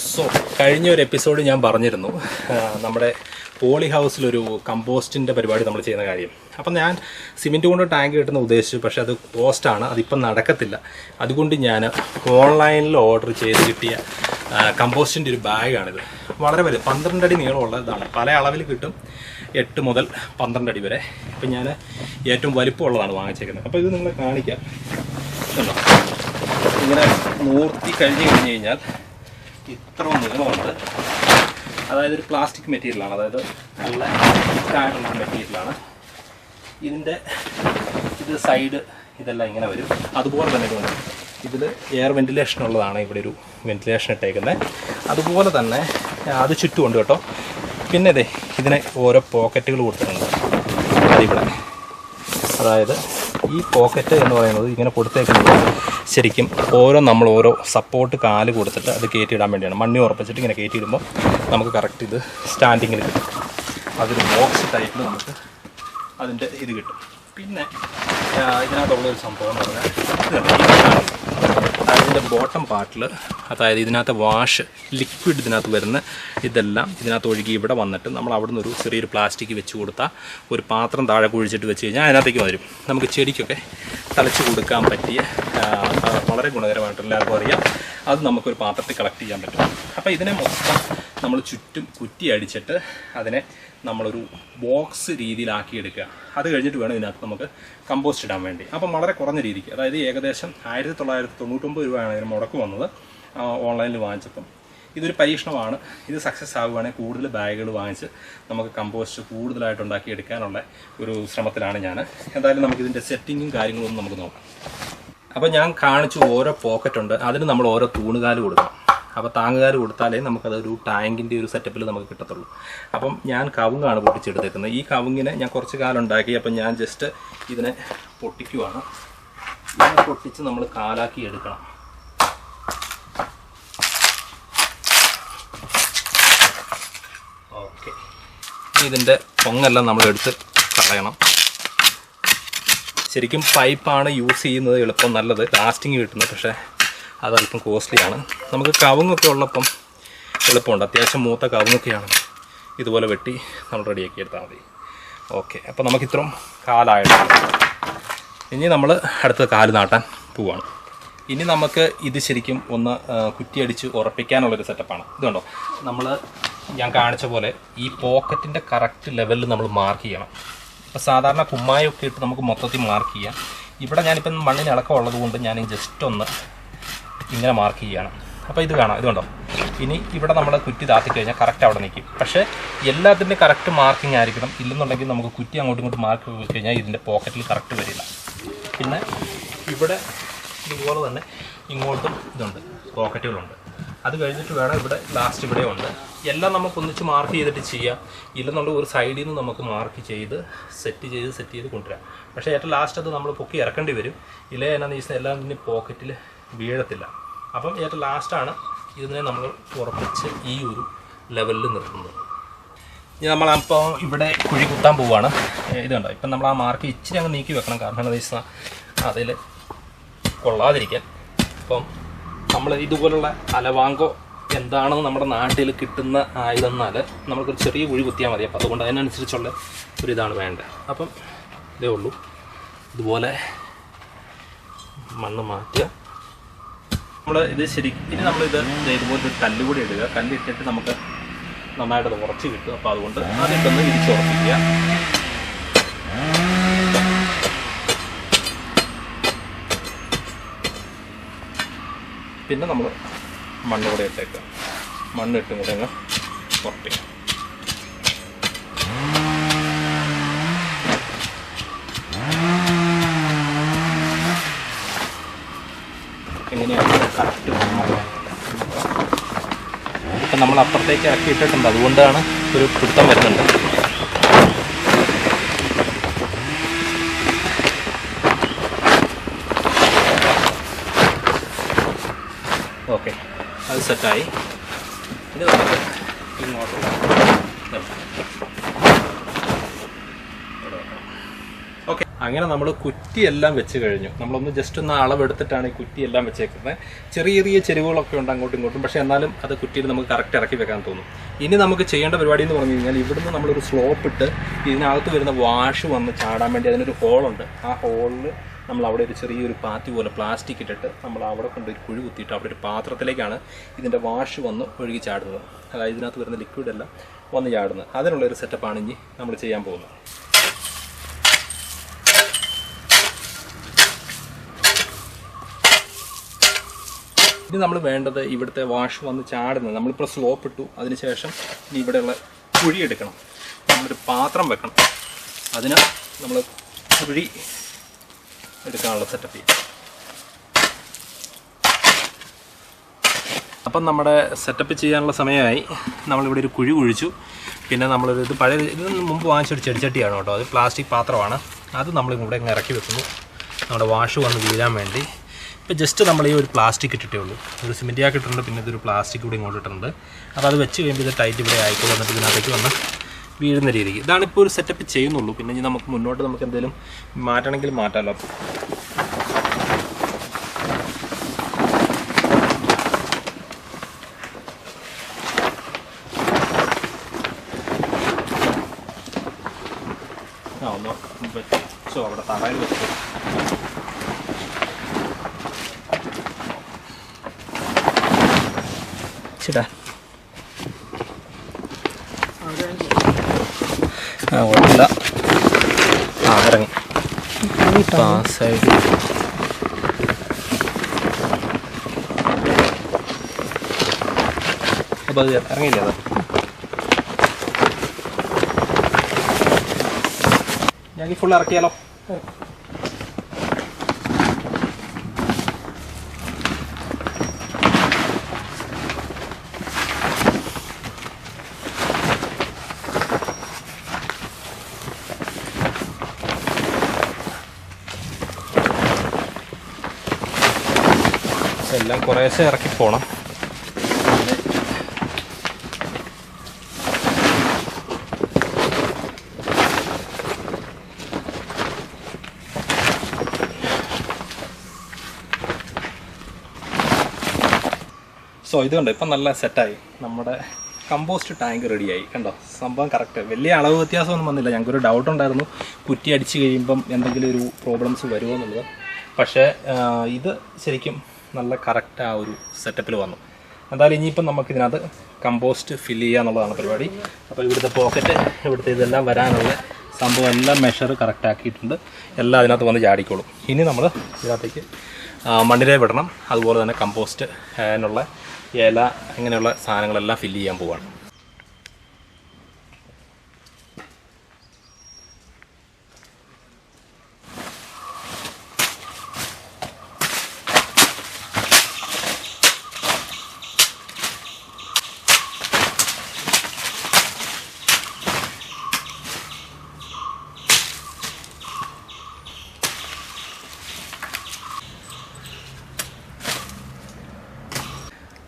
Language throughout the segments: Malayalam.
സോ കഴിഞ്ഞ ഒരു എപ്പിസോഡ് ഞാൻ പറഞ്ഞിരുന്നു നമ്മുടെ പോളി ഹൗസിലൊരു കമ്പോസ്റ്റിൻ്റെ പരിപാടി നമ്മൾ ചെയ്യുന്ന കാര്യം. അപ്പം ഞാൻ സിമെൻറ്റ് കൊണ്ട് ടാങ്ക് കിട്ടുന്ന ഉദ്ദേശിച്ചു, പക്ഷേ അത് കോസ്റ്റാണ്, അതിപ്പം നടക്കത്തില്ല. അതുകൊണ്ട് ഞാൻ ഓൺലൈനിൽ ഓർഡർ ചെയ്ത് കിട്ടിയ കമ്പോസ്റ്റിൻ്റെ ഒരു ബാഗാണിത്. വളരെ വലുത്, 12 അടി നീളമുള്ള ഇതാണ്. പല അളവിൽ കിട്ടും, 8 മുതൽ 12 അടി വരെ. ഇപ്പം ഞാൻ ഏറ്റവും വലിപ്പമുള്ളതാണ് വാങ്ങിച്ചേക്കുന്നത്. അപ്പോൾ ഇത് നിങ്ങളെ കാണിക്കാം. ഇങ്ങനെ നൂർത്തി കഴിഞ്ഞ് കഴിഞ്ഞാൽ ഇത്ര നീളമുണ്ട്. അതായത് ഒരു പ്ലാസ്റ്റിക് മെറ്റീരിയലാണ്, അതായത് നല്ല തിക്കായിട്ടുള്ള മെറ്റീരിയലാണ്. ഇത് സൈഡ് ഇതെല്ലാം ഇങ്ങനെ വരും. അതുപോലെ തന്നെ ഇതുണ്ട്, ഇതിൽ എയർ വെൻറ്റിലേഷൻ ഉള്ളതാണ്. ഇവിടെ ഒരു വെൻറ്റിലേഷൻ ഇട്ടേക്കുന്നത്. അതുപോലെ തന്നെ അത് ചുറ്റുമുണ്ട് കേട്ടോ. പിന്നെ ഇതേ ഇതിന് ഓരോ പോക്കറ്റുകൾ കൊടുത്തിട്ടുണ്ട്. അതിവിടെ, അതായത് ഈ പോക്കറ്റ് എന്ന് പറയുന്നത് ഇങ്ങനെ കൊടുത്തേക്കുന്നത് ശരിക്കും നമ്മൾ ഓരോ സപ്പോർട്ട് കാല് കൊടുത്തിട്ട് അത് കയറ്റിയിടാൻ വേണ്ടിയാണ്. മണ്ണി ഉറപ്പിച്ചിട്ട് ഇങ്ങനെ കയറ്റിയിടുമ്പോൾ നമുക്ക് കറക്റ്റ് ഇത് സ്റ്റാൻഡിങ്ങിൽ കിട്ടും. അതൊരു ബോക്സ് ടൈപ്പിൽ നമുക്ക് അതിൻ്റെ ഇത് കിട്ടും. പിന്നെ ഇതിനകത്തുള്ളൊരു സംഭവം എന്ന് പറഞ്ഞാൽ അതിൻ്റെ ബോട്ടം പാർട്ടിൽ, അതായത് ഇതിനകത്ത് വാഷ് ലിക്വിഡ് ഇതിനകത്ത് വരുന്ന ഇതെല്ലാം ഇതിനകത്ത് ഒഴുകി ഇവിടെ വന്നിട്ട് നമ്മൾ അവിടെ നിന്ന് ഒരു ചെറിയൊരു പ്ലാസ്റ്റിക് വെച്ച് കൊടുത്താൽ ഒരു പാത്രം താഴെ കുഴിച്ചിട്ട് വെച്ച് കഴിഞ്ഞാൽ അതിനകത്തേക്ക് വരും. നമുക്ക് ചെടിക്കൊക്കെ തളിച്ച് കൊടുക്കാൻ പറ്റിയ വളരെ ഗുണകരമായിട്ട് എല്ലാവർക്കും അറിയാം. അത് നമുക്കൊരു പാത്രത്തിൽ കളക്ട് ചെയ്യാൻ പറ്റും. അപ്പോൾ ഇതിനെ മൊത്തം നമ്മൾ ചുറ്റും കുറ്റി അടിച്ചിട്ട് അതിനെ നമ്മളൊരു ബോക്സ് രീതിയിലാക്കിയെടുക്കുക. അത് കഴിഞ്ഞിട്ട് വേണം ഇതിനകത്ത് നമുക്ക് കമ്പോസ്റ്റ് ഇടാൻ വേണ്ടി. അപ്പം വളരെ കുറഞ്ഞ രീതിക്ക്, അതായത് ഏകദേശം 1999 രൂപയാണ് ഇതിന് മുടക്ക് വന്നത് ഓൺലൈനിൽ വാങ്ങിച്ചപ്പം. ഇതൊരു പരീക്ഷണമാണ്. ഇത് സക്സസ് ആവുകയാണെങ്കിൽ കൂടുതൽ ബാഗുകൾ വാങ്ങിച്ച് നമുക്ക് കമ്പോസ്റ്റ് കൂടുതലായിട്ട് ഉണ്ടാക്കിയെടുക്കാനുള്ള ഒരു ശ്രമത്തിലാണ് ഞാൻ. എന്തായാലും നമുക്കിതിൻ്റെ സെറ്റിങ്ങും കാര്യങ്ങളൊന്നും നമുക്ക് നോക്കാം. അപ്പോൾ ഞാൻ കാണിച്ചു ഓരോ പോക്കറ്റ് ഉണ്ട്, അതിന് നമ്മൾ ഓരോ തൂണുകാല് കൊടുക്കണം. അപ്പോൾ താങ്ങുകാല് കൊടുത്താലേ നമുക്കതൊരു ടാങ്കിൻ്റെ ഒരു സെറ്റപ്പിൽ നമുക്ക് കിട്ടത്തുള്ളൂ. അപ്പം ഞാൻ കവുങ്ങാണ് പൊട്ടിച്ചെടുത്തേക്കുന്നത്. ഈ കവുങ്ങിനെ ഞാൻ കുറച്ച് കാലം ഉണ്ടാക്കി. അപ്പം ഞാൻ ജസ്റ്റ് ഇതിനെ പൊട്ടിക്കുവാണ്. ഇതിനെ പൊട്ടിച്ച് നമ്മൾ കാലാക്കി എടുക്കണം. ഓക്കെ, ഇതിൻ്റെ പൊങ്ങെല്ലാം നമ്മൾ എടുത്ത് കളയണം. ശരിക്കും പൈപ്പാണ് യൂസ് ചെയ്യുന്നത് എളുപ്പം, നല്ലത്, ലാസ്റ്റിങ് കിട്ടുന്നത്. പക്ഷേ അതല്പം കോസ്റ്റ്ലിയാണ്. നമുക്ക് കവുങ്ങൊക്കെ ഉള്ളപ്പം എളുപ്പമുണ്ട്. അത്യാവശ്യം മൂത്ത കവുങ്ങൊക്കെയാണ് ഇതുപോലെ വെട്ടി നമ്മൾ റെഡിയാക്കി എടുത്താൽ മതി. ഓക്കെ, അപ്പോൾ നമുക്കിത്രയും കാലായിട്ടുണ്ട്. ഇനി നമ്മൾ അടുത്ത കാല് നാട്ടാൻ പോവാണ്. ഇനി നമുക്ക് ഇത് ശരിക്കും ഒന്ന് കുറ്റിയടിച്ച് ഉറപ്പിക്കാനുള്ളൊരു സെറ്റപ്പാണ്. ഇതുണ്ടോ, ഞാൻ കാണിച്ച പോലെ ഈ പോക്കറ്റിൻ്റെ കറക്റ്റ് ലെവലിൽ നമ്മൾ മാർക്ക് ചെയ്യണം. ഇപ്പോൾ സാധാരണ കുമ്മായൊക്കെ ഇട്ട് നമുക്ക് മൊത്തത്തിൽ മാർക്ക് ചെയ്യാം. ഇവിടെ ഞാനിപ്പം മണ്ണിന് ഇളക്കം ഉള്ളത് കൊണ്ട് ഞാൻ ജസ്റ്റ് ഒന്ന് ഇങ്ങനെ മാർക്ക് ചെയ്യുകയാണ്. അപ്പോൾ ഇത് കാണാം, ഇതുണ്ടോ. ഇനി ഇവിടെ നമ്മൾ കുറ്റി താത്തി കഴിഞ്ഞാൽ കറക്റ്റ് അവിടെ നിൽക്കും. പക്ഷേ എല്ലാത്തിൻ്റെ കറക്റ്റ് മാർക്കിംഗ് ആയിരിക്കണം. ഇല്ലെന്നുണ്ടെങ്കിൽ നമുക്ക് കുറ്റി അങ്ങോട്ടും ഇങ്ങോട്ടും മാർക്ക് വെച്ച് കഴിഞ്ഞാൽ ഇതിൻ്റെ പോക്കറ്റിൽ കറക്റ്റ് വരില്ല. പിന്നെ ഇവിടെ ഇതുപോലെ തന്നെ ഇങ്ങോട്ടും ഇതുണ്ട്, പോക്കറ്റുകളുണ്ട്. അത് കഴിഞ്ഞിട്ട് വേണം ഇവിടെ ലാസ്റ്റ് ഇവിടെ ഉണ്ട്. എല്ലാം നമുക്ക് ഒന്നിച്ച് മാർക്ക് ചെയ്തിട്ട് ചെയ്യാം. ഇല്ലെന്നുണ്ടെങ്കിൽ ഒരു സൈഡിൽ നിന്ന് നമുക്ക് മാർക്ക് ചെയ്ത് സെറ്റ് ചെയ്ത് കൊണ്ടുവരാം. പക്ഷേ ഏറ്റവും ലാസ്റ്റ് അത് നമ്മൾ പൊക്കി ഇറക്കേണ്ടി വരും. ഇല്ലേ എന്നാന്ന് ചോദിച്ചാൽ എല്ലാം ഇതിൻ്റെ പോക്കറ്റിൽ വീഴത്തില്ല. അപ്പം ഏറ്റവും ലാസ്റ്റാണ് ഇതിനെ നമ്മൾ ഉറപ്പിച്ച് ഈ ഒരു ലെവലിൽ നിർത്തുന്നത്. ഇനി നമ്മളപ്പോൾ ഇവിടെ കുഴി കുത്താൻ പോവുകയാണ്. ഇതുണ്ടോ, ഇപ്പം നമ്മൾ ആ മാർക്ക് ഇച്ചിരി അങ്ങ് നീക്കി വെക്കണം. കാരണം എന്താണെന്ന് വെച്ചാൽ അതിൽ കൊള്ളാതിരിക്കാൻ. അപ്പം നമ്മൾ ഇതുപോലുള്ള അലവാങ്കോ എന്താണെന്ന് നമ്മുടെ നാട്ടിൽ കിട്ടുന്ന ആയതെന്നാൽ നമുക്കൊരു ചെറിയ കുഴി കുത്തിയാൽ മതി. അപ്പോൾ അതുകൊണ്ട് അതിനനുസരിച്ചുള്ള ഒരിതാണ് വേണ്ടത്. അപ്പം ഇതേ ഉള്ളൂ. ഇതുപോലെ മണ്ണ് മാറ്റുക. ഇത് ഇനി നമ്മളിത് ഇതുപോലെ കല്ലുകൂടി ഇടുക. കല്ലിട്ടിട്ട് നമുക്ക് നന്നായിട്ട് അത് ഉറച്ച് കിട്ടും. അപ്പോൾ അതുകൊണ്ട് അതിട്ടൊന്ന് വിരിച്ചുറപ്പിക്കുക. പിന്നെ നമ്മൾ മണ്ണ് കൂടെ ഇട്ടേക്കുക. മണ്ണിട്ടും കൂടെ അങ്ങ് ഉറപ്പിക്കുക. എങ്ങനെയാണ് കറക്റ്റ് ഇപ്പം നമ്മൾ അപ്പുറത്തേക്ക് ഇറക്കി ഇട്ടിട്ടുണ്ട്, അതുകൊണ്ടാണ് ഒരു പിടുത്തം വരുന്നുണ്ട്. ഓക്കെ, അത് സെറ്റായി. ഇത് നമുക്ക് ഇങ്ങോട്ടുള്ള ഓക്കെ. അങ്ങനെ നമ്മൾ കുറ്റിയെല്ലാം വെച്ച് കഴിഞ്ഞു. നമ്മളൊന്ന് ജസ്റ്റ് ഒന്ന് അളവെടുത്തിട്ടാണ് ഈ കുറ്റിയെല്ലാം വെച്ചേക്കുന്നത്. ചെറിയ ചെറിയ ചെരുവുകളൊക്കെ ഉണ്ട് അങ്ങോട്ടും ഇങ്ങോട്ടും, പക്ഷേ എന്നാലും അത് കുറ്റിയിൽ നമുക്ക് കറക്റ്റ് ഇറക്കി വെക്കാൻ തോന്നും. ഇനി നമുക്ക് ചെയ്യേണ്ട പരിപാടി എന്ന് പറഞ്ഞു കഴിഞ്ഞാൽ ഇവിടുന്ന് നമ്മളൊരു സ്ലോപ്പ് ഇട്ട് ഇതിനകത്ത് വരുന്ന വാഷ് വന്ന് ചാടാൻ വേണ്ടി അതിനൊരു ഹോളുണ്ട്. ആ ഹോളിൽ നമ്മൾ അവിടെ ഒരു ചെറിയൊരു പാത്തി പോലെ പ്ലാസ്റ്റിക് ഇട്ടിട്ട് നമ്മൾ അവിടെ കൊണ്ട് ഒരു കുഴി കുത്തിയിട്ട് അവിടെ ഒരു പാത്രത്തിലേക്കാണ് ഇതിൻ്റെ വാഷ് വന്ന് ഒഴുകി ചാടുന്നത്. അതായത് ഇതിനകത്ത് വരുന്ന ലിക്വിഡെല്ലാം വന്ന് ചാടുന്നത്. അതിനുള്ളൊരു സെറ്റപ്പാണ് ഇനി നമ്മൾ ചെയ്യാൻ പോകുന്നത്. ഇനി നമ്മൾ വേണ്ടത് ഇവിടുത്തെ വാഷ് വന്ന് ചാടുന്നത്, നമ്മളിപ്പോൾ സ്ലോപ്പ് ഇട്ടു, അതിനുശേഷം ഇനി ഇവിടെയുള്ള കുഴി എടുക്കണം. നമ്മളൊരു പാത്രം വെക്കണം, അതിന് നമ്മൾ കുഴി എടുക്കാനുള്ള സെറ്റപ്പ് ചെയ്യും. അപ്പം നമ്മുടെ സെറ്റപ്പ് ചെയ്യാനുള്ള സമയമായി. നമ്മളിവിടെ ഒരു കുഴി കുഴിച്ചു. പിന്നെ നമ്മളൊരു ഇത് പഴയ ഇതിന് മുമ്പ് വാങ്ങിച്ചൊരു ചെടിച്ചട്ടിയാണ് കേട്ടോ, അത് പ്ലാസ്റ്റിക് പാത്രമാണ്. അത് നമ്മളിവിടെ ഇങ്ങനെ ഇറക്കി വെക്കുന്നു നമ്മുടെ വാഷ് വന്ന് വീഴാൻ വേണ്ടി. ഇപ്പോൾ ജസ്റ്റ് നമ്മൾ ഈ ഒരു പ്ലാസ്റ്റിക് ഇട്ടിട്ടേ ഉള്ളൂ, ഒരു സിമെൻറ്റ് ആക്കി ഇട്ടിട്ടുണ്ട്, പിന്നെ ഇതൊരു പ്ലാസ്റ്റിക് കൂടി ഇങ്ങോട്ട് ഇട്ടിട്ടുണ്ട്. അപ്പോൾ അത് വെച്ച് കഴിയുമ്പോൾ ഇത് ടൈറ്റ് ഇവിടെ ആയിക്കോളും, എന്നിട്ട് ഇതിനകത്തേക്ക് വന്ന് വീഴുന്ന രീതിക്ക്. ഇതാണിപ്പോൾ ഒരു സെറ്റപ്പ് ചെയ്യുന്നുള്ളൂ. പിന്നെ ഇനി നമുക്ക് മുന്നോട്ട് നമുക്ക് എന്തെങ്കിലും മാറ്റണമെങ്കിൽ മാറ്റാമല്ലോ. ഒന്ന് വെച്ചോ, അവിടെ തറയിൽ വെച്ചു. ചേട്ടാ കുഴപ്പമില്ല, ഇറങ്ങി സൈഡ്. അപ്പോൾ അത് ഇറങ്ങിയില്ലേ? അത് ഞാൻ ഈ ഫുൾ ഇറക്കിയാലോ? എല്ലാം കുറേശ്ശെ ഇറക്കി പോകണം. സോ ഇത് കണ്ടോ, ഇപ്പം നല്ല സെറ്റായി. നമ്മുടെ കമ്പോസ്റ്റ് ടാങ്ക് റെഡിയായി. കണ്ടോ, സംഭവം കറക്റ്റ്. വലിയ അളവ് വ്യത്യാസമൊന്നും വന്നില്ല. ഞങ്ങൾക്കൊരു ഡൗട്ട് ഉണ്ടായിരുന്നു കുറ്റി അടിച്ച് കഴിയുമ്പം എന്തെങ്കിലും ഒരു പ്രോബ്ലംസ് വരുമോ എന്നുള്ളത്. പക്ഷേ ഇത് ശരിക്കും നല്ല കറക്റ്റ് ആ ഒരു സെറ്റപ്പിൽ വന്നു. എന്തായാലും ഇനിയിപ്പം നമുക്കിതിനകത്ത് കമ്പോസ്റ്റ് ഫില്ല് ചെയ്യുക എന്നുള്ളതാണ് പരിപാടി. അപ്പോൾ ഇവിടുത്തെ പോക്കറ്റ്, ഇവിടുത്തെ ഇതെല്ലാം വരാനുള്ള സംഭവം എല്ലാം മെഷർ കറക്റ്റ് ആക്കിയിട്ടുണ്ട്. എല്ലാം അതിനകത്ത് വന്ന് ചാടിക്കോളും. ഇനി നമ്മൾ ഇതിനകത്തേക്ക് മണ്ണിരേ വിടണം. അതുപോലെ തന്നെ കമ്പോസ്റ്റ് അതിനുള്ള ഇല അങ്ങനെയുള്ള സാധനങ്ങളെല്ലാം ഫില്ല് ചെയ്യാൻ പോവുകയാണ്.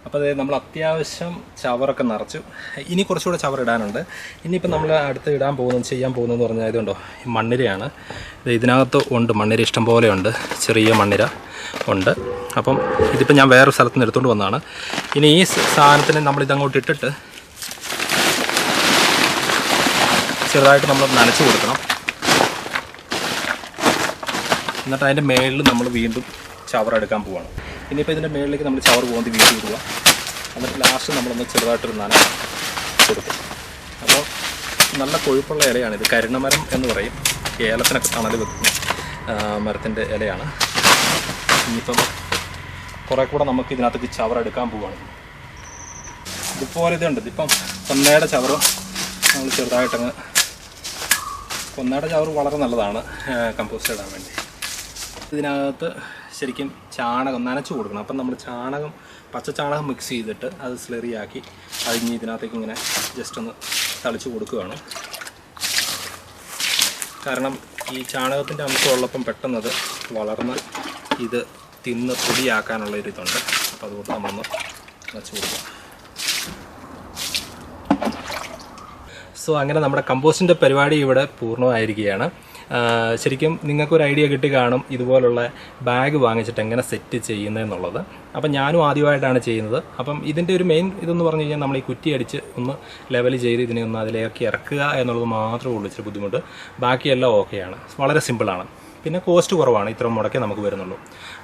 അപ്പോൾ അത് നമ്മൾ അത്യാവശ്യം ചവറൊക്കെ നിറച്ചു. ഇനി കുറച്ചുകൂടെ ചവർ ഇടാനുണ്ട്. ഇനിയിപ്പോൾ നമ്മൾ അടുത്ത് ഇടാൻ പോകുന്നത്, ചെയ്യാൻ പോകുന്നതെന്ന് പറഞ്ഞാൽ ഇതുണ്ടോ, ഈ മണ്ണിരയാണ്. ഇതിനകത്ത് ഉണ്ട് മണ്ണിര, ഇഷ്ടം പോലെ ഉണ്ട്, ചെറിയ മണ്ണിര ഉണ്ട്. അപ്പം ഇതിപ്പോൾ ഞാൻ വേറൊരു സ്ഥലത്ത് നിന്ന് എടുത്തുകൊണ്ട് വന്നതാണ്. ഇനി ഈ സാധനത്തിന് നമ്മളിതങ്ങോട്ട് ഇട്ടിട്ട് ചെറുതായിട്ട് നമ്മൾ നനച്ച് കൊടുക്കണം. എന്നിട്ട് അതിൻ്റെ മേളിൽ നമ്മൾ വീണ്ടും ചവർ എടുക്കാൻ പോവുകയാണ്. ഇനിയിപ്പോൾ ഇതിൻ്റെ മേളിലേക്ക് നമ്മൾ ചവർ പോകേണ്ടി വീണ്ടും ഇടുക. എന്നിട്ട് ലാസ്റ്റ് നമ്മളൊന്ന് ചെറുതായിട്ടൊരു നന കൊടുക്കും. അപ്പോൾ നല്ല കൊഴുപ്പുള്ള ഇലയാണ് ഇത്. കരുണമരം എന്ന് പറയും. ഏലത്തിനൊക്കെ തണൽ വെക്കുന്ന മരത്തിൻ്റെ ഇലയാണ്. ഇനിയിപ്പം കുറേ കൂടെ നമുക്ക് ഇതിനകത്തേക്ക് ചവർ എടുക്കാൻ പോവുകയാണ്. ഇതുപോലെ ഇതുണ്ട്. ഇതിപ്പം കൊന്നയുടെ ചവർ നമ്മൾ ചെറുതായിട്ടങ്ങ്, കൊന്നയുടെ ചവർ വളരെ നല്ലതാണ് കമ്പോസ്റ്റ് ഇടാൻ വേണ്ടി. ഇതിനകത്ത് ശരിക്കും ചാണകം നനച്ച് കൊടുക്കണം. അപ്പം നമ്മൾ ചാണകം, പച്ച ചാണകം മിക്സ് ചെയ്തിട്ട് അത് സ്ലറിയാക്കി അതിന് ഇതിനകത്തേക്ക് ഇങ്ങനെ ജസ്റ്റ് ഒന്ന് തളിച്ച് കൊടുക്കുകയാണ്. കാരണം ഈ ചാണകത്തിൻ്റെ അംശം ഉള്ളപ്പം പെട്ടെന്നത് വളർന്ന് ഇത് തിന്ന് പൊടിയാക്കാനുള്ള ഒരു ഇതുണ്ട്. അപ്പോൾ അതുകൊണ്ട് നമ്മളൊന്ന് തളിച്ച് കൊടുക്കുക. സോ അങ്ങനെ നമ്മുടെ കമ്പോസ്റ്റിൻ്റെ പരിപാടി ഇവിടെ പൂർണ്ണമായിരിക്കുകയാണ്. ശരിക്കും നിങ്ങൾക്കൊരു ഐഡിയ കിട്ടി കാണും ഇതുപോലുള്ള ബാഗ് വാങ്ങിച്ചിട്ട് എങ്ങനെ സെറ്റ് ചെയ്യുന്നതെന്നുള്ളത്. അപ്പം ഞാനും ആദ്യമായിട്ടാണ് ചെയ്യുന്നത്. അപ്പം ഇതിൻ്റെ ഒരു മെയിൻ ഇതെന്ന് പറഞ്ഞു കഴിഞ്ഞാൽ നമ്മൾ ഈ കുറ്റി അടിച്ച് ഒന്ന് ലെവൽ ചെയ്ത് ഇതിനെ ഒന്ന് അതിലേക്ക് ഇറക്കുക എന്നുള്ളത് മാത്രമേ ഉള്ളൂ ഇച്ചിരി ബുദ്ധിമുട്ട്. ബാക്കിയെല്ലാം ഓക്കെയാണ്, വളരെ സിമ്പിളാണ്. പിന്നെ കോസ്റ്റ് കുറവാണ്, ഇത്ര മുടക്കേ നമുക്ക് വരുന്നുള്ളൂ.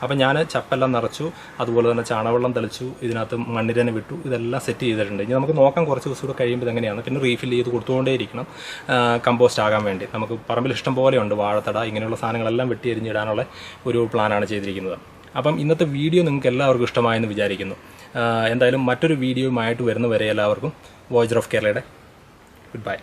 അപ്പം ഞാൻ ചപ്പെല്ലാം നിറച്ചു, അതുപോലെ തന്നെ ചാണകവെള്ളം തെളിച്ചു, ഇതിനകത്ത് മണ്ണിരനെ വിട്ടു, ഇതെല്ലാം സെറ്റ് ചെയ്തിട്ടുണ്ട്. ഇനി നമുക്ക് നോക്കാം കുറച്ച് ദിവസം കൂടെ കഴിയുമ്പോൾ ഇതെങ്ങനെയാണ്. പിന്നെ റീഫിൽ ചെയ്ത് കൊടുത്തുകൊണ്ടേയിരിക്കണം കമ്പോസ്റ്റ് ആകാൻ വേണ്ടി. നമുക്ക് പറമ്പിൽ ഇഷ്ടം പോലെ ഉണ്ട്, വാഴത്തട ഇങ്ങനെയുള്ള സാധനങ്ങളെല്ലാം വെട്ടി എരിഞ്ഞിടാനുള്ള ഒരു പ്ലാനാണ് ചെയ്തിരിക്കുന്നത്. അപ്പം ഇന്നത്തെ വീഡിയോ നിങ്ങൾക്ക് എല്ലാവർക്കും ഇഷ്ടമായെന്ന് വിചാരിക്കുന്നു. എന്തായാലും മറ്റൊരു വീഡിയോയുമായിട്ട് വരുന്നവരെ എല്ലാവർക്കും വോയിസ് ഓഫ് കേരളയുടെ ഗുഡ് ബൈ.